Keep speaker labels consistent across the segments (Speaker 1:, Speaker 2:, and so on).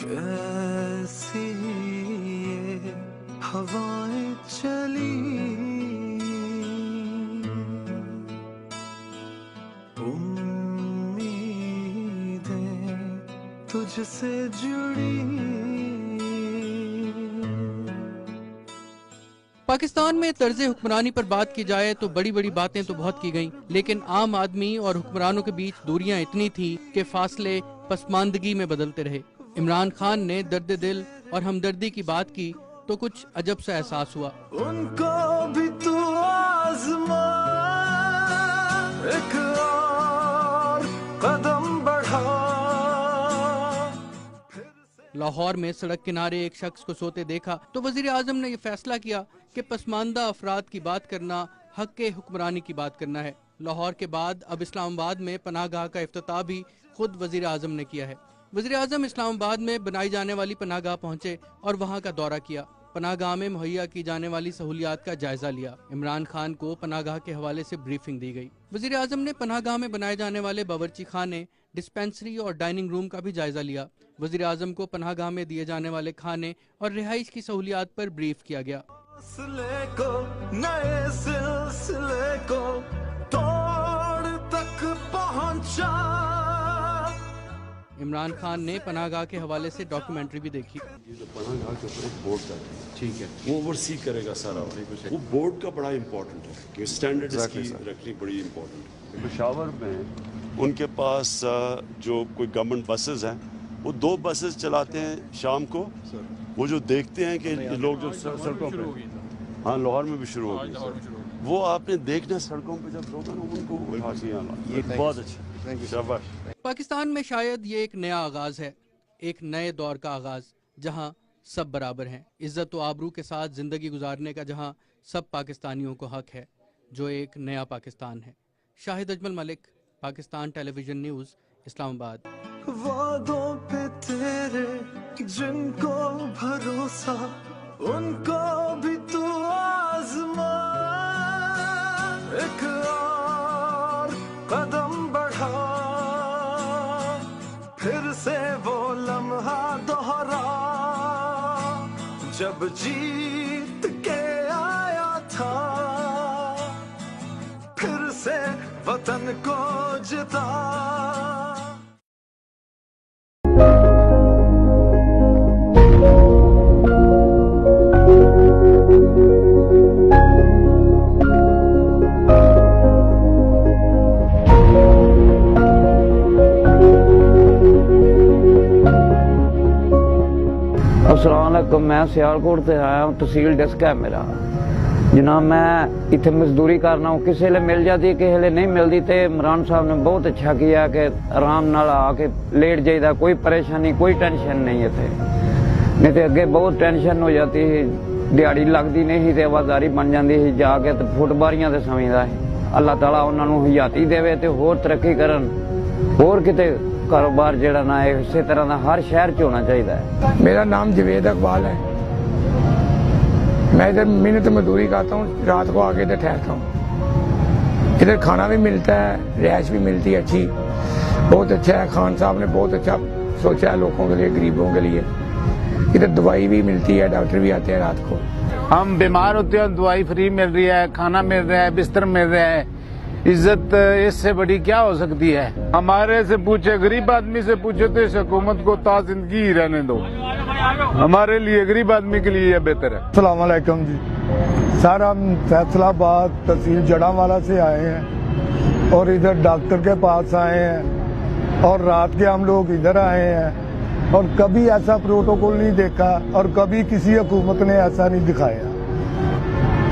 Speaker 1: कैसी ये हवाएं चली, उम्मीदें तुझसे जुड़ी।
Speaker 2: पाकिस्तान में तर्ज हुक्मरानी पर बात की जाए तो बड़ी बड़ी बातें तो बहुत की गईं, लेकिन आम आदमी और हुक्मरानों के बीच दूरियां इतनी थी कि फासले पसमानदगी में बदलते रहे। इमरान खान ने दर्द दिल और हमदर्दी की बात की तो कुछ अजब सा एहसास हुआ।
Speaker 1: उनको भी तू आज़मा, एक और कदम बढ़ा।
Speaker 2: लाहौर में सड़क किनारे एक शख्स को सोते देखा तो वजीर आजम ने यह फैसला किया कि पसमानदा अफराद की बात करना हक के हुक्मरानी की बात करना है। लाहौर के बाद अब इस्लामाबाद में पनाहगाह का इफ्तिताह भी खुद वजीर आजम ने किया है। वजीर आजम इस्लामाबाद में बनाई जाने वाली पनाहगाह पहुंचे और वहां का दौरा किया। पनाहगाह में मुहैया की जाने वाली सहूलियात का जायजा लिया। इमरान खान को पनाहगाह के हवाले से ब्रीफिंग दी गई। वजीर आजम ने पनाहगाह में बनाए जाने वाले बावर्ची खाने, डिस्पेंसरी और डाइनिंग रूम का भी जायजा लिया। वजीर आजम को पनाहगाह में दिए जाने वाले खाने और रिहाइश की सहूलियात पर ब्रीफ किया गया।
Speaker 1: नए सिलसिले को तोड़ तक पहुंचा।
Speaker 2: इमरान खान ने पनाहगाह के हवाले से डॉक्यूमेंट्री भी देखी।
Speaker 3: ये जो पनाहगाह के ऊपर एक बोर्ड का
Speaker 2: ठीक है,
Speaker 3: वो ओवरसी करेगा सारा। वो बोर्ड का बड़ा इम्पोर्टेंट है कि स्टैंडर्ड इसकी रखनी बड़ी इम्पोर्टेंट है। पेशावर में उनके पास जो कोई गवर्नमेंट बसेस हैं वो 2 बसेस चलाते हैं शाम को। वो जो देखते हैं कि लोग जो सड़कों पे, हाँ लाहौर में भी शुरू हो गई, वो आपने देखना सड़कों पे जब लोग उनको बहुत अच्छा। शाबाश।
Speaker 2: पाकिस्तान में शायद ये एक नया आगाज है, एक नए दौर का आगाज, जहां सब बराबर हैं, इज्जत व आबरू के साथ जिंदगी गुजारने का, जहां सब पाकिस्तानियों को हक है, जो एक नया पाकिस्तान है। Shahid Ajmal Malik, Pakistan television news, Islamabad.
Speaker 1: वादों पे तेरे जिनको भरोसा, उनको भी तू आज़मा, एक और कदम बढ़ा। फिर से वो लम्हा दोहरा जब जीत के आया था, फिर से वतन को जिता।
Speaker 4: अस्सलामुअलैकुम, मैं सियालकोट से आया हूँ, तहसील डिस्क है मेरा जनाब। मैं इतने मजदूरी करना हूँ, किसी ले मिल जाती, किसी ले नहीं मिलती। तो इमरान साहब ने बहुत अच्छा किया कि आराम नाल आके लेट जाइदा, कोई परेशानी कोई टेंशन नहीं है। नहीं तो अगे बहुत टेंशन हो जाती है, दिहाड़ी लगती नहीं थी, आवाजारी बन जाती है, जाके तो फुटबारियां से समझदा है। अल्लाह ताला उन्होंने हयाती देवे तो होर तरक्की करन, होर किते कारोबार जेड़ा ना है इसी तरह का हर शहर च होना चाहिए।
Speaker 5: मेरा नाम जवेद इकबाल है। मैं इधर मेहनत मजदूरी करता हूँ, रात को आके इधर ठहरता हूँ। इधर खाना भी मिलता है, रिहाइश भी मिलती है अच्छी, बहुत अच्छा है। खान साहब ने बहुत अच्छा सोचा है लोगों के लिए, गरीबों के लिए। इधर दवाई भी मिलती है, डॉक्टर भी आते हैं रात को।
Speaker 6: हम बीमार होते हैं, दवाई फ्री मिल रही है, खाना मिल रहा है, बिस्तर मिल रहा है। इज्जत इससे बड़ी क्या हो सकती है? हमारे से पूछे, गरीब आदमी से पूछे तो इस हुकूमत को ता जिंदगी ही रहने दो। हमारे लिए, गरीब आदमी के लिए यह बेहतर है।
Speaker 5: अस्सलाम वालेकुम जी। सर हम फैसलाबाद तहसील जड़ावाला से आए हैं और इधर डॉक्टर के पास आए हैं और रात के हम लोग इधर आए हैं और कभी ऐसा प्रोटोकॉल नहीं देखा और कभी किसी हुकूमत ने ऐसा नहीं दिखाया।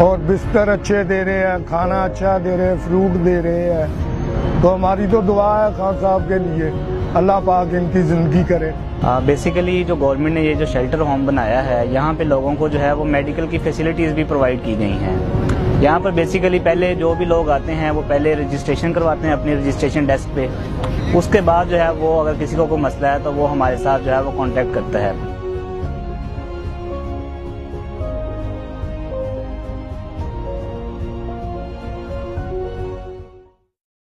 Speaker 5: और बिस्तर अच्छे दे रहे हैं, खाना अच्छा दे रहे हैं, फ्रूट दे रहे हैं। तो हमारी तो दुआ है खान साहब के लिए, अल्लाह पाक इनकी जिंदगी करे।
Speaker 7: बेसिकली जो गवर्नमेंट ने ये जो शेल्टर होम बनाया है, यहाँ पे लोगों को जो है वो मेडिकल की फैसिलिटीज़ भी प्रोवाइड की गई हैं। यहाँ पर बेसिकली पहले जो भी लोग आते हैं वो पहले रजिस्ट्रेशन करवाते हैं अपनी रजिस्ट्रेशन डेस्क पे। उसके बाद जो है वो अगर किसी को कोई मसला है तो वो हमारे साथ जो है वो कांटेक्ट करता है।